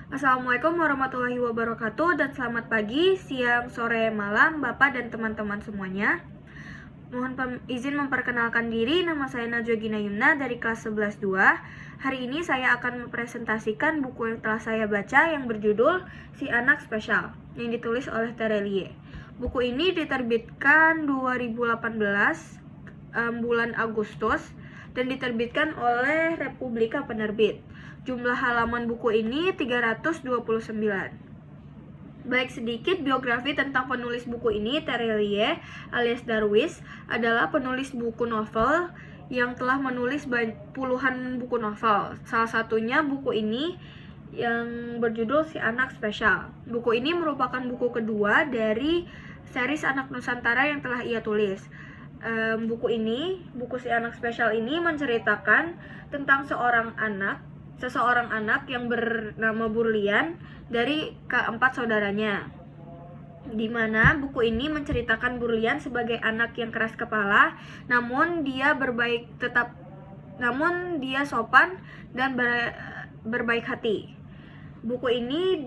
Assalamualaikum warahmatullahi wabarakatuh dan selamat pagi, siang, sore, malam, Bapak dan teman-teman semuanya. Mohon izin memperkenalkan diri, nama saya Najwa Gina Yumna dari kelas 11-2. Hari ini saya akan mempresentasikan buku yang telah saya baca yang berjudul Si Anak Spesial yang ditulis oleh Terelie. Buku ini diterbitkan 2018 bulan Agustus dan diterbitkan oleh Republika Penerbit. Jumlah halaman buku ini 329. Baik, sedikit biografi tentang penulis buku ini. Terelie alias Darwis adalah penulis buku novel yang telah menulis puluhan buku novel. Salah satunya buku ini yang berjudul Si Anak Spesial. Buku ini merupakan buku kedua dari series Anak Nusantara yang telah ia tulis. Buku Si Anak Spesial ini menceritakan tentang seseorang anak yang bernama Burlian dari keempat saudaranya, di mana buku ini menceritakan Burlian sebagai anak yang keras kepala, namun dia sopan dan berbaik hati. Buku ini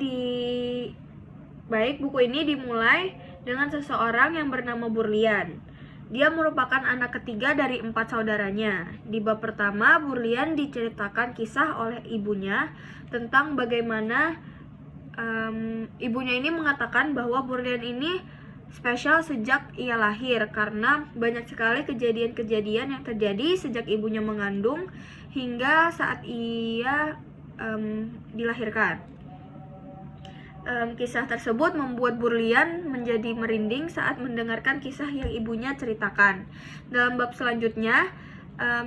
dimulai dengan seseorang yang bernama Burlian. Dia merupakan anak ketiga dari 4 saudaranya. Di bab pertama, Burlian diceritakan kisah oleh ibunya tentang bagaimana ibunya ini mengatakan bahwa Burlian ini spesial sejak ia lahir karena banyak sekali kejadian-kejadian yang terjadi sejak ibunya mengandung hingga saat ia dilahirkan. Kisah tersebut membuat Burlian menjadi merinding saat mendengarkan kisah yang ibunya ceritakan. Dalam bab selanjutnya,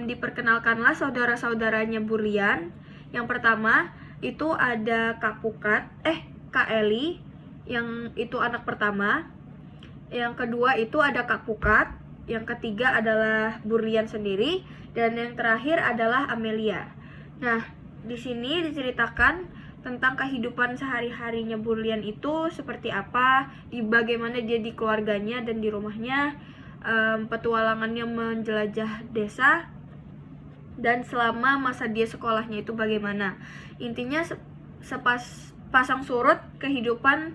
diperkenalkanlah saudara-saudaranya Burlian. Yang pertama itu ada Kak Eli, yang itu anak pertama. Yang kedua itu ada Kak Pukat. Yang ketiga adalah Burlian sendiri, dan yang terakhir adalah Amelia. Nah, di sini diceritakan tentang kehidupan sehari-harinya Burlian itu seperti apa, bagaimana dia di keluarganya dan di rumahnya, petualangannya menjelajah desa, dan selama masa dia sekolahnya itu bagaimana. Intinya pasang surut kehidupan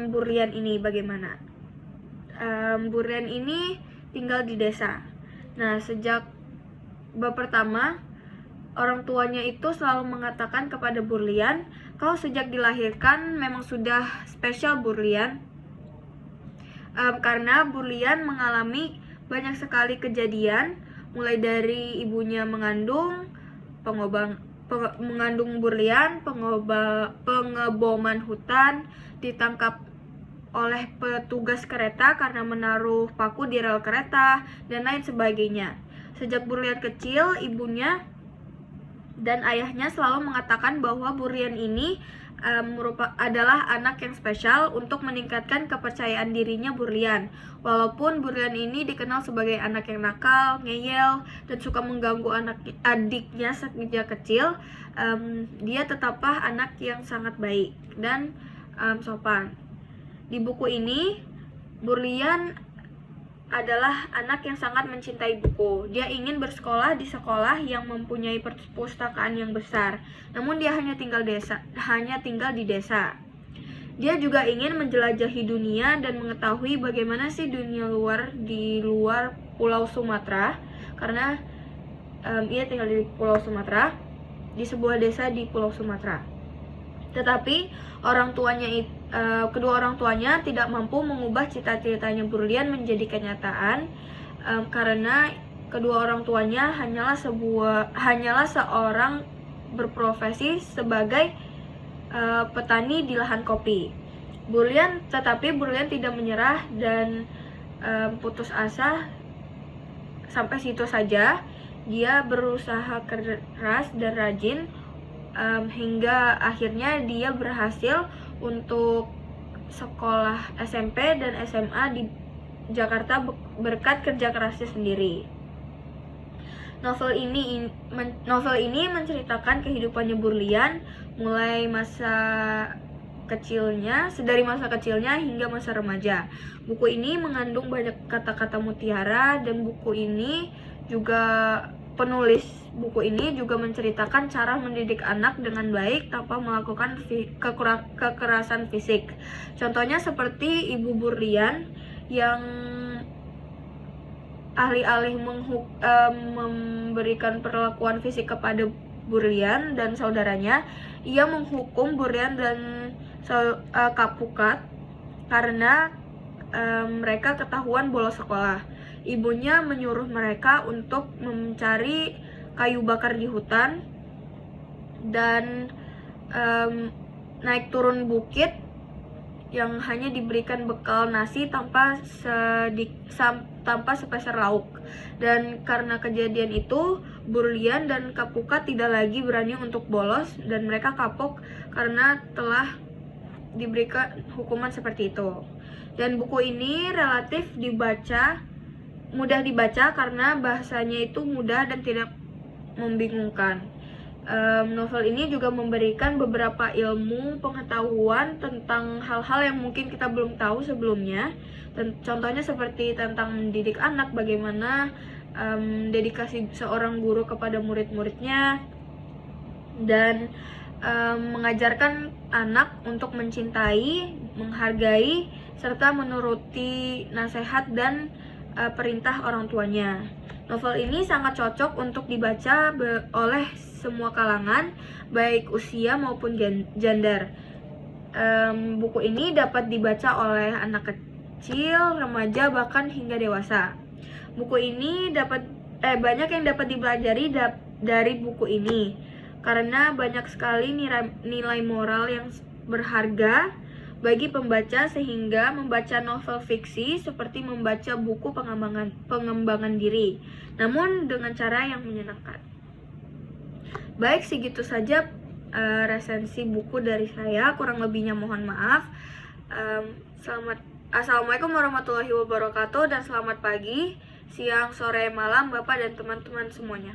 Burlian ini bagaimana. Burlian ini tinggal di desa. Nah, sejak bab pertama, orang tuanya itu selalu mengatakan kepada Burlian, "Kau sejak dilahirkan memang sudah spesial, Burlian." Karena Burlian mengalami banyak sekali kejadian, mulai dari ibunya mengandung Burlian, pengeboman hutan, ditangkap oleh petugas kereta karena menaruh paku di rel kereta, dan lain sebagainya. Sejak Burlian kecil, ibunya dan ayahnya selalu mengatakan bahwa Burlian ini adalah anak yang spesial untuk meningkatkan kepercayaan dirinya Burlian. Walaupun Burlian ini dikenal sebagai anak yang nakal, ngeyel, dan suka mengganggu adiknya sejak kecil, dia tetaplah anak yang sangat baik dan sopan. Di buku ini, Burlian adalah anak yang sangat mencintai buku. Dia ingin bersekolah di sekolah yang mempunyai perpustakaan yang besar. Namun dia hanya tinggal di desa. Dia juga ingin menjelajahi dunia dan mengetahui bagaimana sih dunia di luar Pulau Sumatera, karena ia tinggal di Pulau Sumatera, di sebuah desa di Pulau Sumatera. Tetapi kedua orang tuanya tidak mampu mengubah cita-citanya Burlian menjadi kenyataan, karena kedua orang tuanya hanyalah seorang berprofesi sebagai petani di lahan kopi. Tetapi Burlian tidak menyerah dan putus asa sampai situ saja. Dia berusaha keras dan rajin, hingga akhirnya dia berhasil untuk sekolah SMP dan SMA di Jakarta berkat kerja kerasnya sendiri. Novel ini menceritakan kehidupannya Burlian mulai dari masa kecilnya hingga masa remaja. Buku ini mengandung banyak kata-kata mutiara, dan buku ini juga Penulis buku ini juga menceritakan cara mendidik anak dengan baik tanpa melakukan kekerasan fisik. Contohnya seperti Ibu Burlian yang alih-alih memberikan perlakuan fisik kepada Burlian dan saudaranya, ia menghukum Burlian dan Kak Pukat karena mereka ketahuan bolos sekolah. Ibunya menyuruh mereka untuk mencari kayu bakar di hutan dan naik turun bukit yang hanya diberikan bekal nasi tanpa sepeser lauk. Dan karena kejadian itu, Burlian dan Kapukat tidak lagi berani untuk bolos dan mereka kapok karena telah diberikan hukuman seperti itu. Dan buku ini relatif mudah dibaca karena bahasanya itu mudah dan tidak membingungkan. Novel ini juga memberikan beberapa ilmu pengetahuan tentang hal-hal yang mungkin kita belum tahu sebelumnya. Contohnya seperti tentang mendidik anak, bagaimana dedikasi seorang guru kepada murid-muridnya, dan mengajarkan anak untuk mencintai, menghargai, serta menuruti nasihat dan perintah orang tuanya. Novel ini sangat cocok untuk dibaca oleh semua kalangan, baik usia maupun gender. Buku ini dapat dibaca oleh anak kecil, remaja, bahkan hingga dewasa. Buku ini banyak yang dapat dipelajari dari buku ini, karena banyak sekali nilai moral yang berharga bagi pembaca, sehingga membaca novel fiksi seperti membaca buku pengembangan diri, namun dengan cara yang menyenangkan. Baik, segitu saja resensi buku dari saya, kurang lebihnya mohon maaf. Assalamualaikum warahmatullahi wabarakatuh, dan selamat pagi, siang, sore, malam Bapak dan teman-teman semuanya.